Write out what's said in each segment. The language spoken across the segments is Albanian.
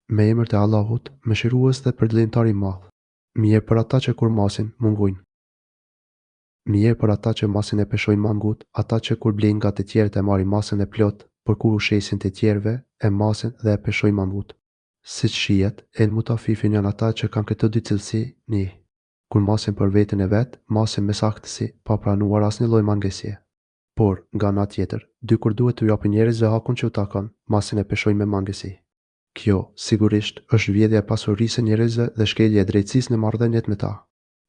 Me emër të Allahut, mëshirues dhe përdlimtar i madh. Mirë për ata që kur masin, mungojnë. Mirë për ata që masin e peshojnë mangut, ata që kur blejnë nga të tjerët e marrin masën e plot, por kur ushesin të tjerëve, e masin dhe e peshojnë mangut. Siç shihet, el mutafifin janë ata që kanë këto dy cilësi, një. Kur masin për veten e vet, masin me saktësi, pa pranuar asnjë lloj mangesje. Por, nga ana tjetër, dy kur duhet t'u japin njerëzve hakun që u takon, masin e peshojnë me mangesi. Kjo, sigurisht, është vjedhja e pasurisë e njerëzve dhe shkelja e drejtësisë në marrëdhëniet me ta.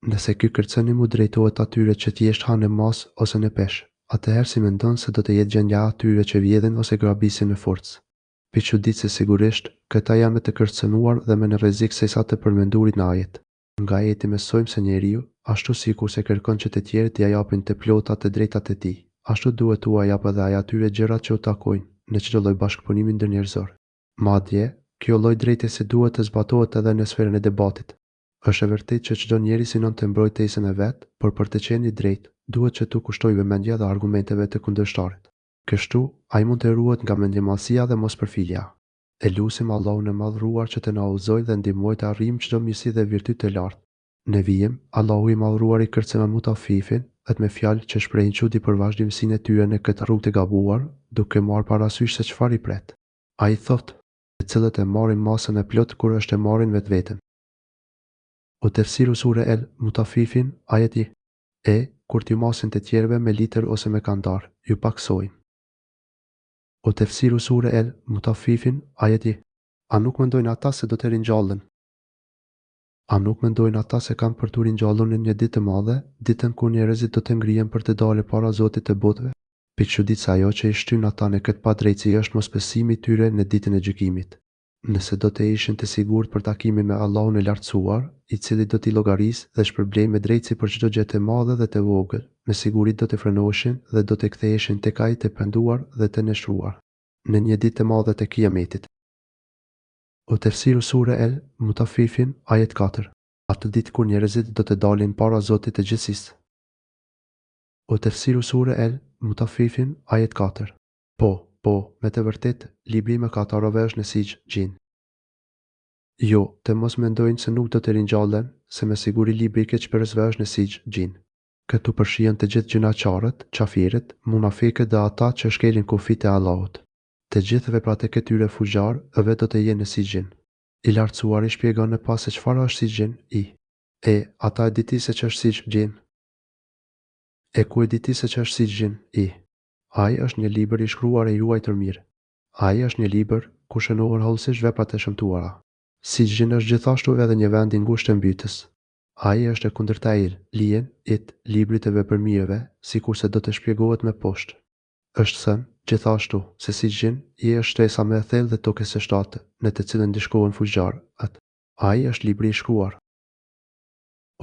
Nëse ky kërcënim u drejtohet atyre që thjesht hanë mas ose në pesh, atëherë si mendon se do të jetë gjendja atyre që vjedhin ose grabisin në forcë. Pi çuditse sigurisht, këta janë me të kërcënuar dhe me në rrezik sesa të përmendurit në ajet. Nga ajeti mësojmë se njeriu, ashtu sikur se kërkon që të tjerët t'i japin të plota të drejtat e tij, ashtu duhet t'u jap edhe ai atyre gjërat që u takojnë në çdo lloj bashkëpunimi ndërnjerëzor. Madje, kjo lloj drejtësi duhet të zbatohet edhe në sferën e debatit. Është e vërtetë që çdo njeri synon të mbrojë tesën e vet, por për të qenë i drejtë, duhet që t'u kushtojë vëmendja dhe argumenteve të kundërshtarit. Kështu, ai mund të ruhet nga mendjemallësia dhe mospërfilja. E lutim Allahun e madhruar që të na udhëzojë dhe ndihmojë të arrijmë çdo mirësi dhe virtyt të lartë. Në vijim, Allahu i madhruar i kërcënon mutafifin, edhe me fjalë që shprehin çudi për vazhdimsinë e tyre në këtë rrugë të gabuar, duke marrë parasysh se çfarë i pret. Ai thotë, të cilët e marrin masën e plot kur është e marrin vetveten. O tefsiru sure el mutafifin, ajeti kur t'ju masin të tjerëve me litër ose me kandar, ju paksojnë. O tefsiru sure el mutafifin, ajeti a nuk mendojnë ata se do të ringjallën? A nuk mendojnë ata se kanë për të ringjallur në një ditë të madhe, ditën kur njerëzit do të ngrihen për të dalë para Zotit të botëve? Pikëçuditëse ajo që i shtyn ata në këtë padrejtësi është mosbesimi i tyre në ditën e gjykimit. Nëse do të ishin të sigurt për takimin me Allahun e lartësuar, i cili do t'i llogarisë dhe shpërblej me drejtësi për çdo gjë të madhe dhe të vogël, me siguri do të frenoheshin dhe do të ktheheshin tek ai të penduar dhe të nështruar në një ditë të madhe të Kiametit. O tefsiru sure el mutafifin, ajet 4. Atë ditë kur njerëzit do të dalin para Zotit të gjithësisë. O tefsiru sure el mutafifin, ajet 4. Po, me të vërtetë, libri i mëkatarëve është në sigj gjin. Jo, të mos mendojnë se nuk do të ringjallen, se me siguri libri i keqbërësve është në sigj gjin. Këtu përfshihen të gjithë gjunaqarët, qafirët, munafikët dhe ata që shkelin kufit e Allahut. Të gjithë veprat e këtyre fugjar edhe do të jenë në sigjin. I lartësuari shpjegon në pas se çfarë është sigjin ata e diti se që është sigjin. Ku e diti se që është sigjin Ai është një libër i shkruar e ruajtur mirë. Ai është një libër ku shënohen hollësisht veprat e shëmtuara. Sigjin është gjithashtu edhe një vend i ngushtë të mbytës. Ai është e kundërta lijen, librit të vepërmirëve, sikurse do të shpjegohet më poshtë. Është thënë, gjithashtu, se sigjin është shtesa më e thellë dhe tokës së shtatë, në të cilën ndishkohen fugjarët. Ai është libri i shkruar.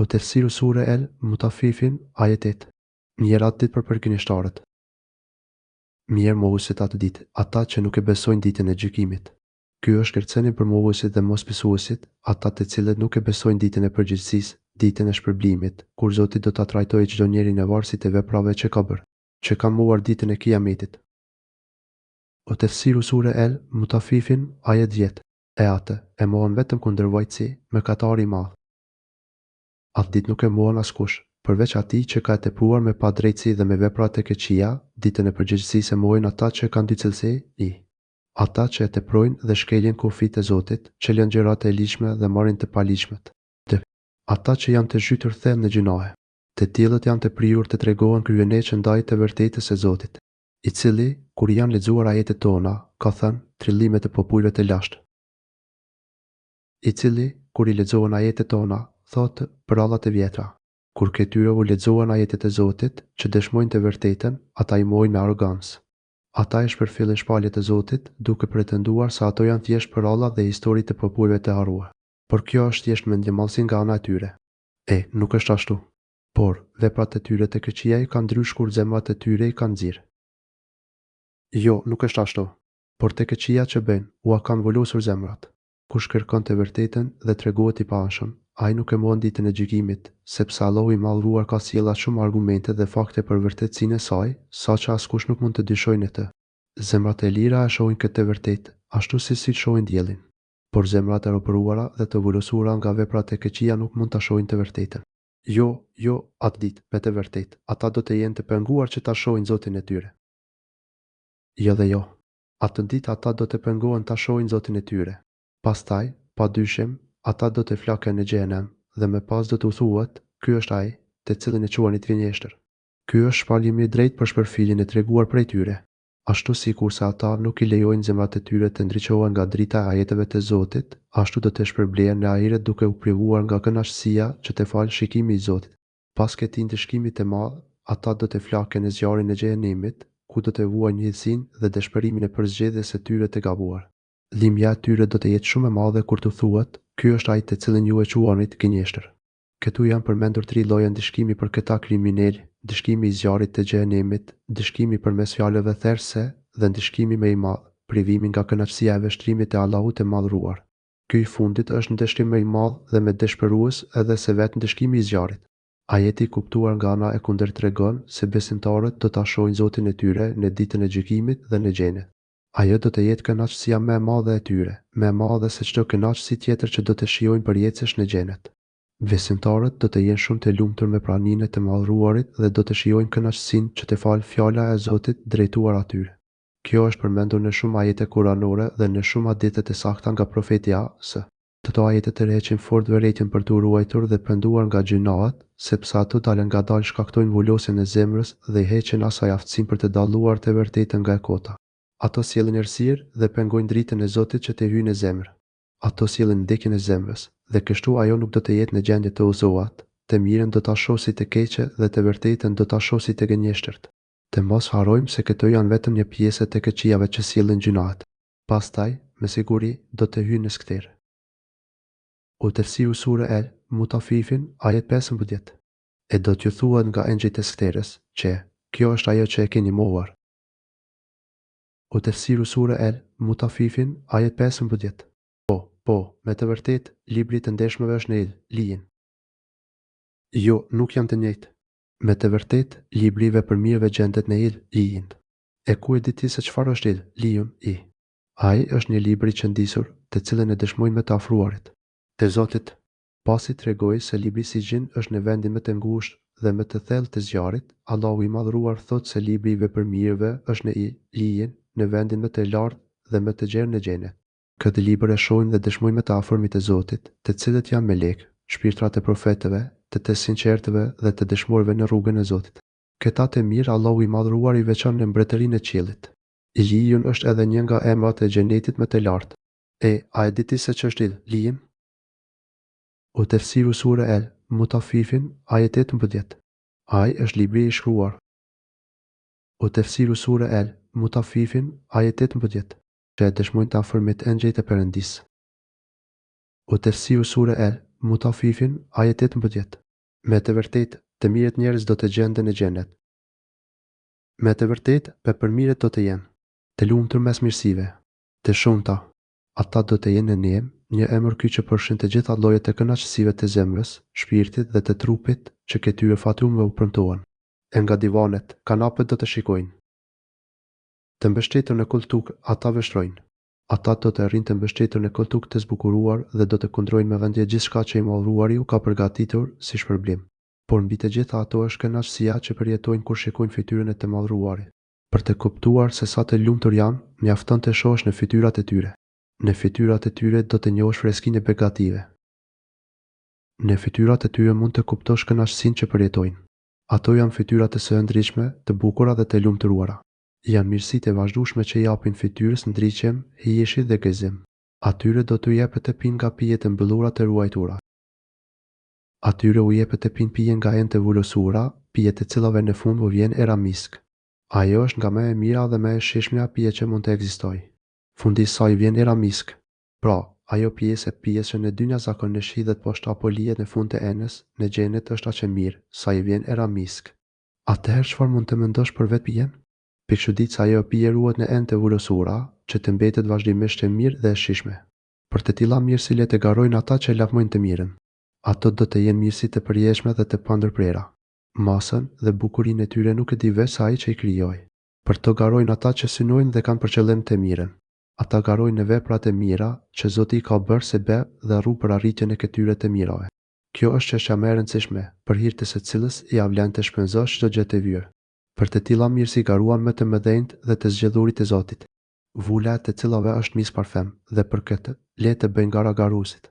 O tefsiru sure el mutafifin, ajet 8. Mirë atë ditë për përgënjeshtarët. Mirë mohuesit atë ditë, ata që nuk e besojnë ditën e gjykimit. Ky është kërcënim për mohuesit dhe mosbesuesit, ata të cilët nuk e besojnë ditën e përgjithësisë, ditën e shpërblimit, kur Zoti do ta trajtojë çdo njeri në varësi të veprave që ka bërë, që kanë mohuar ditën e Kiametit. O tefsiru sure el mutafifin, ajet 10. Atë e mohon vetëm kundër vajtësi, mëkatari i madh. Atë ditë nuk e mohon askush, përveç atij që ka tepruar me padrejtësi dhe me vepra të keqija, ditën e përgjithësisë e mohojnë ata që kanë dy cilësi, ata që e teprojnë dhe shkeljen kufit e Zotit, që lënë gjërat e ligjshme dhe marrin të paligjshmet. Ata që janë të zhytur thellë në gjunahe. Të tillët janë të prirur të tregohen kryeneç ndaj të vërtetës së Zotit, i cili, kur janë lexuar ajetet tona, ka thënë trillimet të popujve të lashtë. I cili, kur i lexohen ajetet tona, thotë për Allat e vjetra. Kur këtyre u lexohen ajetet e Zotit, që dëshmojnë të vërtetën, ata i mohojnë me arrogancë. Ata e shpërfillin shpaljet e Zotit, duke pretenduar se ato janë thjesht për Allah dhe histori të popujve të harruar. Por kjo është thjesht mendjemallësi nga ana e tyre. Nuk është ashtu. Por veprat e tyre të këqija i kanë ndrysh kur zemrat e tyre i kanë nxirr. Jo, nuk është ashtu. Por të këqija që bëjnë, u kanë volosur zemrat. Kush kërkon të vërtetën dhe tregohet i pashëm, ai nuk e mohon ditën e gjykimit, sepse Allahu i madhruar ka sjellë shumë argumente dhe fakte për vërtetësinë e saj, saqë askush nuk mund të dyshojë në të. Zemrat e lira e shohin këtë vërtetë, ashtu si shohin diellin. por zemrat e robëruara dhe të vulosura nga veprat e keqia nuk mund ta shohin të vërtetën. Jo, atë ditë, me të vërtetë, ata do të jenë të penguar që ta shohin Zotin e tyre. Jo dhe jo. Atë ditë ata do të pengohen ta shohin Zotin e tyre. Pastaj, padyshim, ata do të flaken në xhenem dhe më pas do të u thuhet, ky është ai, të cilin e quanit gënjeshtër. Ky është shpallimi i drejtë për shpërfilljen e treguar prej tyre. Ashtu sikurse ata nuk i lejojnë zemrat e tyre të ndriçohen nga drita e ajeteve të Zotit, ashtu do të shpërblehen në ajret duke u privuar nga kënaqësia që të falë shikimi i Zotit. Pas këtij ndëshkimit të madh, ata do të flaken në zjarrin e xhenemit, ku do të vuajnë njësinë dhe dëshpërimin e përzgjedhjes së tyre të gabuar. Dhimbja e tyre do të jetë shumë e madhe kur të thuhet, ky është ai të cilin ju e quanit gënjeshtër. Këtu janë përmendur 3 lloje ndëshkimi për këta kriminal, ndëshkimi i zjarrit të xhenemit, ndëshkimi përmes fjalëve therrse dhe ndëshkimi më i madh, privimi nga kënaqësia e vështrimit e Allahut të madhruar. Ky i fundit është ndëshkim më i madh dhe më dëshpërues edhe se vetë ndëshkimi i zjarrit. Ajeti kuptuar nga ana e kundërt tregon se besimtarët do ta shohin Zotin e tyre në ditën e gjykimit dhe në xhenet. Ajo do të jetë kënaqësia më e madhe e tyre, më e madhe se çdo kënaqësi tjetër që do të shijojnë përjetësisht në xhenet. Besimtarët do të jenë shumë të lumtur me praninë e të madhruarit dhe do të shijojnë kënaqësinë që të falë fjala e Zotit drejtuar atyre. Kjo është përmendur në shumë ajete kuranore dhe në shumë hadithe të sakta nga profeti A.S. Këto ajete tërheqin fort vërejtjen për të ruajtur dhe penduar nga gjinohat, sepse ato dalën ngadalë shkaktojnë vulosjen e zemrës dhe i heqin asaj aftësinë për të dalluar të vërtetën nga e kota. Ato sjellin errësirë dhe pengojnë dritën e Zotit që të hyjë në zemër. Ato sjellin ndekjen e zemrës, dhe kështu ajo nuk do të jetë në gjendje të uzohat, të mirën do ta shohë si të keqe dhe të vërtetën do ta shohë si të gënjeshtërt. Të mos harrojmë se këto janë vetëm një pjesë të keqijave që sjellin gjinohat. Pastaj, me siguri, do të hyjnë në skterë. U tefsiru sure El, Mutafifin, ajet 15. E do t'ju thuhet nga engjëjt e skterës, që, kjo është ajo që e keni mohuar. U tefsiru sure El, Mutafifin, ajet 15. Po, me të vërtet, libri të ndeshmeve është në il, lijin. Jo, nuk janë të njëjtë. Me të vërtet, libri i vepërmirëve gjendet në il, lijin. E ku e di ti se çfarë është il, lijun, i? Ai është një libër i qëndisur, të cilën e dëshmojnë me të afruarit. Te Zotit, pasi tregoi se libri Sijin është në vendin më të ngushtë dhe më të thellë të zjarrit, Allahu i madhruar thotë se libri i vepërmirëve është në lijin, në vendin më të lartë dhe më të gjerë në xhenet. Këtë libër e shohin dhe dëshmojnë me të afërmit e Zotit, të cilët janë melek, shpirtrat e profetëve, të sinqertëve dhe të dëshmorëve në rrugën e Zotit. Këta të mirë Allahu i madhruar i veçon në mbretërinë e qiellit. Lijun është edhe një nga emrat e xhenetit më të lartë. A e di ti se ç'është lijin? U tefsiru sure El, Mutafifin, ajet 18. Ai është libri i shkruar. U tefsiru sure El, Mutafifin, ajet 18. Që e dëshmojnë të afërmit engjëjt e Perëndisë. U tefsiru sure El, Mutafifin, ajet 18. Me të vërtetë, të mirët njerëz do të gjenden në xhenet. Me të vërtetë, vepërmirët do të jenë të lumtur mes mirësive, të shumta. Ata do të jenë në neem, një emër ky që përfshin të gjitha llojet e kënaqësive të zemrës, shpirtit dhe të trupit që këtyre fatumëve u premtohen. E nga divanet, kanapet do të shikojnë. Të mbështetur në koltuk, ata vështrojnë. Ata do të arrijnë të mbështetur në koltuk të zbukuruar dhe do të kundrojnë me vendje gjithçka që i madhruari u ka përgatitur si shpërblim. Por mbi të gjitha ato është kënaqësia që përjetojnë kur shikojnë fytyrën e të madhruarit. Për të kuptuar se sa të lumtur janë, mjafton të shohësh në fytyrat e tyre. Në fytyrat e tyre do të njohësh freskinë e begative. Në fytyrat e tyre mund të kuptosh kënaqësinë që përjetojnë. Ato janë fytyra të së ndritshme, të bukura dhe të lumturuara. Janë mirësitë e vazhdueshme që japin fytyrës ndriçim, hijeshi dhe gëzim. Atyre do t'u jepet të pinë nga pijet e mbyllura të ruajtura. Atyre u jepet të pinë pije nga enë të vulosura, pije të cilave në fund u vjen era misk. Ajo është nga më e mira dhe më e shijshmja pije që mund të ekzistojë. Fundi i saj vjen era misk. Pra, ajo pjesë e pijes që në dynja zakonisht hidhet poshtë apo lihet në fund të enës, në xhenet është aq e mirë, sa i vjen era misk. Atëherë çfarë mund të mendosh për vetë pijen? Pikëshudit se ajo pije ruhet në enë të vulosura, që të mbetet vazhdimisht e mirë dhe e shijshme. Për të tilla mirësi le të garojnë ata që lavmojnë të mirën. Ato do të jenë mirësi të përjeshme dhe të pandërprera. Masën dhe bukurinë e tyre nuk e di veç ai që i krijoi. Për to garojnë ata që synojnë dhe kanë për qëllim të mirën. Ata garojnë në veprat e mira që Zoti ka bërë se be dhe rru për arritjen e këtyre të mirave. Kjo është çështja më e rëndësishme, për hir të secilës ia vlen të shpenzosh çdo gjë të vyer. Për të tilla mirësi garuan më të mëdhenjt dhe të zgjedhurit e Zotit. Vula të cilave është mis parfem, dhe për këtë, le të bëjnë gara garuesit.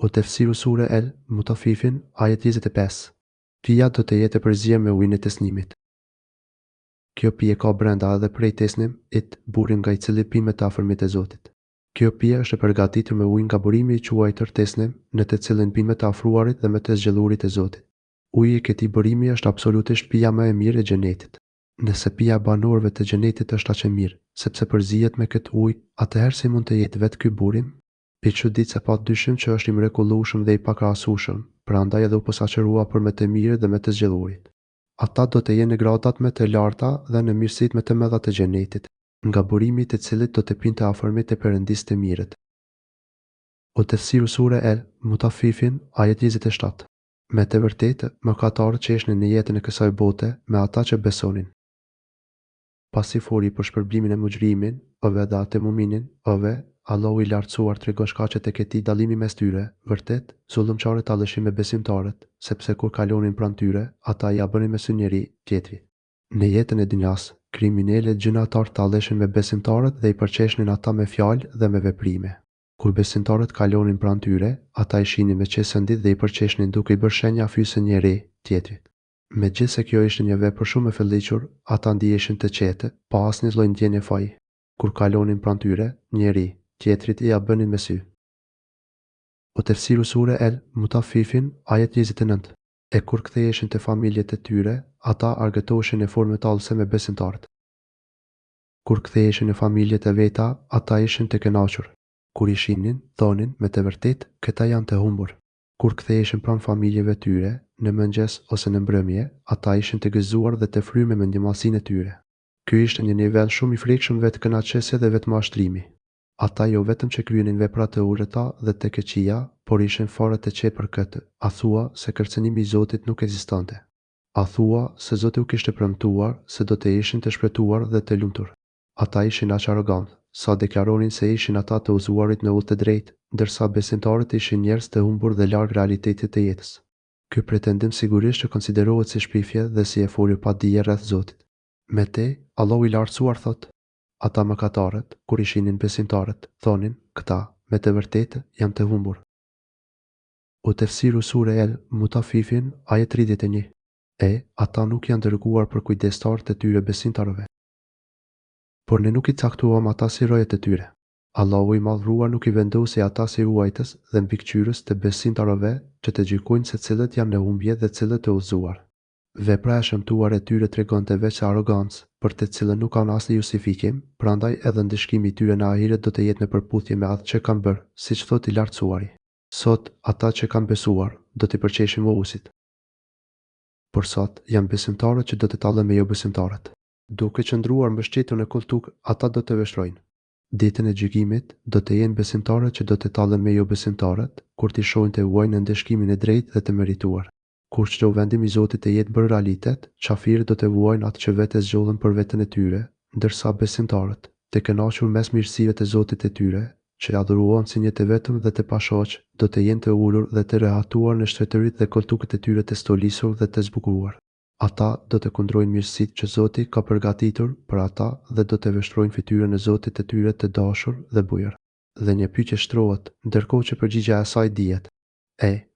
O tefsiru sure El Mutafifin, ajet 25. Pija do të jetë e përzier me ujin e tesnimit. Kjo pije ka brenda edhe prej tesnim, burin nga I cili pi me të afërmit e Zotit. Kjo pije është e përgatitur me ujin nga burimi I quajtur tesnim, në të cilin pi me të afruarit dhe me të zgjellurit e Zotit. Uji I këtij burimi është absolutisht pija më e mirë e xhenetit. Nëse pija e banorëve të xhenetit është aq e mirë, sepse përzihet me këtë ujë, atëherë si mund të jetë vetë ky burim? Pi çuditse pa dyshim që është I mrekullueshëm dhe I pakrahasueshëm, prandaj edhe u posaçërua për me të mirë dhe me të zgjellurit. Ata do të jenë në gradat më të larta dhe në mirësitë më të mëdha të xhenetit, nga burimi I të cilit do të pinë të afërmit e Perëndisë të mirët. O tefsiru sure El Mutafifin, ajet 27. Me të vërtetë, mëkatarët qeshnin në jetën e kësaj bote me ata që besonin. Pasi fori për shpërblimin e mujrimin, ove dhe atë muminin, ove, Allahu I lartësuar tregon shkaqet e këtij dallimi mes tyre, vërtet, zullumçarët talleshin me besimtarët, sepse kur kalonin pranë tyre, ata ja bënin me sy njëri tjetrit. Në jetën e dunjas, kriminalët gjynatar talleshin me besimtarët dhe I përqeshnin ata me fjalë dhe me veprime. Kur besimtarët kalonin pranë tyre, ata I shihnin me qesëndit dhe I përqeshnin duke I bërë shenja fyse njëri tjetrit. Megjithse kjo ishte një vepër shumë e fëlliqur, ata ndiheshin të qetë, pa asnjë lloj ndjenje faji. Kur kalonin pranë tyre, njëri tjetrit I ja bënin me sy. O tefsiru sure El Mutafifin, ajet 29. E kur ktheheshin te familjet e tyre, ata argëtoheshin në formë tallëse me besimtarët. Kur ktheheshin në familjet e veta, ata ishin të kënaqur. Kur I shihnin, thonin me të vërtetë, këta janë të humbur. Kur ktheheshin pranë familjeve tyre, në mëngjes ose në mbrëmje, ata ishin të gëzuar dhe të fryrë me mendjemallsinë e tyre. Ky ishte një nivel shumë I frikshëm vetë kënaqësie dhe vetë mashtrimi. Ata jo vetëm që kryenin vepra të urrëta dhe të keqia, por ishin fare të qetë për këtë. A thua se kërcënimi I Zotit nuk ekzistonte. A thua se Zoti u kishte premtuar se do të ishin të shpëtuar dhe të lumtur. Ata ishin aq arrogant, sa deklaronin se ishin ata të udhëzuarit në udhë të drejtë, ndërsa besimtarët ishin njerëz të humbur dhe larg realitetit të jetës. Ky pretendim sigurisht që konsiderohet si shpifje dhe si e folur pa dije rreth Zotit. Me te, Allahu I lartësuar thot: ata mëkatarët, kur I shihnin besimtarët, thonin: këta, me të vërtetë, janë të humbur. O tefsiru sure El Mutafifin, ajet 31. Ata nuk janë dërguar për kujdestarët e tyre besimtarëve. Por ne nuk I caktuam ata si rojet e tyre. Allahu I madhruar nuk I vendosi ata si ruajtës dhe mbikëqyrës të besimtarëve që të gjykojnë se cilët janë në humbje dhe cilët të udhëzuar. Vepra e shëmtuar e tyre tregonte veç arrogancë, për të cilën nuk kanë asnjë justifikim, prandaj edhe ndëshkimi I tyre në ahiret do të jetë në përputhje me atë që kanë bërë, siç thot I lartësuari. Sot, ata që kanë besuar, do t'i përqeshin mohuesit. Por sot, janë besimtarët që do të tallen me jo besimtarët. Duke qëndruar mbështetur në kultuk, ata do të vështrojnë. Ditën e gjykimit, do të jenë besimtarët që do të tallen me jo besimtarët, kur t'i shohin të vuajnë në ndëshkimin e drejtë dhe të merituar. Kur çdo vendim I Zotit të jetë bërë realitet, qafirët do të vuajnë atë që vetë zgjodhen për veten e tyre, ndërsa besimtarët, të kënaqur mes mirësive të Zotit të tyre, që adhurohen si një të vetëm dhe të pashoq, do të jenë të ulur dhe të rehatuar në shtretëritë dhe koltuket e tyre të stolisur dhe të zbukuruar. Ata do të kundrojnë mirësitë që Zoti ka përgatitur për ata dhe do të vështrojnë fytyrën e Zotit të tyre të dashur dhe bujër. Dhe një pyetje shtrohet, ndërkohë që përgjigjja e saj dihet.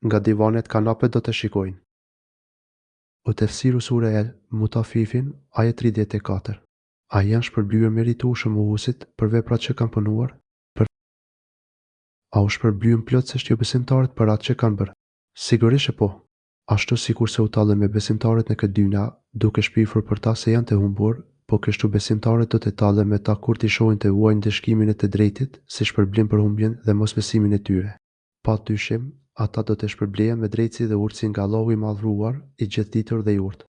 Nga divanet kanapet do të shikojnë. O tefsiru sure El Mutafifin, ajet 34. A janë shpërblyer meritueshëm mohuesit për veprat që kanë punuar? A u shpërblyen plotësisht jo besimtarët për atë që kanë bërë? Sigurisht po. Ashtu sikur se u tallen me besimtarët në këtë dynja, duke shpifur për ta se janë të humbur, po kështu besimtarët do të tallen me ta kur t'i shohin të vuajnë dëshkimin e të drejtit, si shpërblim për humbjen dhe mosbesimin e tyre. Pa dyshim, ata do të shpërblehen me drejtësi dhe urtësi nga Allahu I madhruar, I gjithditur dhe I urtë.